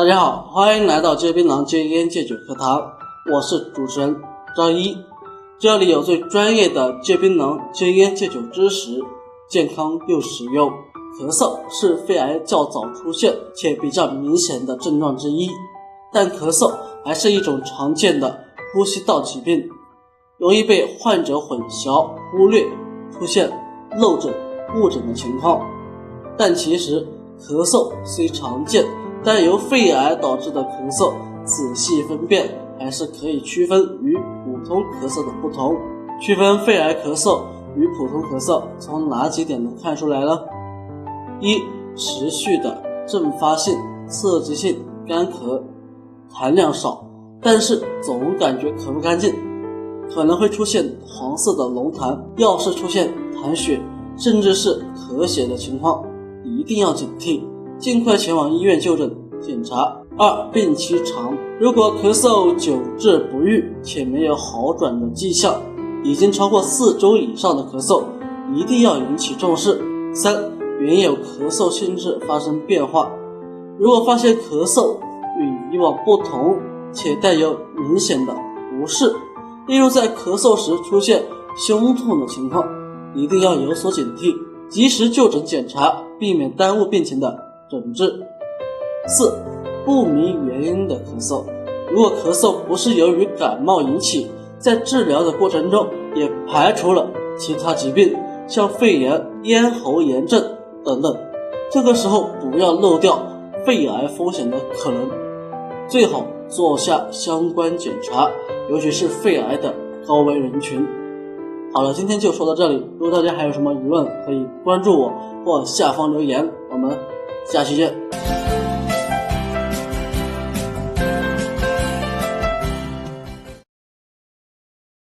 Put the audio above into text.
大家好，欢迎来到戒槟榔戒烟戒酒课堂，我是主持人张一，这里有最专业的戒槟榔戒烟戒酒知识，健康又实用。咳嗽是肺癌较早出现且比较明显的症状之一，但咳嗽还是一种常见的呼吸道疾病，容易被患者混淆忽略，出现漏诊误诊的情况。但其实咳嗽虽常见，但由肺癌导致的咳嗽仔细分辨还是可以区分与普通咳嗽的不同。区分肺癌咳嗽与普通咳嗽从哪几点能看出来呢？一、持续的阵发性刺激性干咳，痰量少，但是总感觉咳不干净，可能会出现黄色的浓痰，要是出现痰血甚至是咳血的情况，一定要警惕，尽快前往医院就诊检查。二、病期长，如果咳嗽久治不愈且没有好转的迹象，已经超过4周以上的咳嗽，一定要引起重视。三、原有咳嗽性质发生变化，如果发现咳嗽与以往不同且带有明显的不适，例如在咳嗽时出现胸痛的情况，一定要有所警惕，及时就诊检查，避免耽误病情的诊治。四、不明原因的咳嗽，如果咳嗽不是由于感冒引起，在治疗的过程中也排除了其他疾病，像肺炎、咽喉炎症等等，这个时候不要漏掉肺癌风险的可能，最好做下相关检查，尤其是肺癌的高危人群。好了，今天就说到这里，如果大家还有什么疑问，可以关注我或下方留言，我们下期见。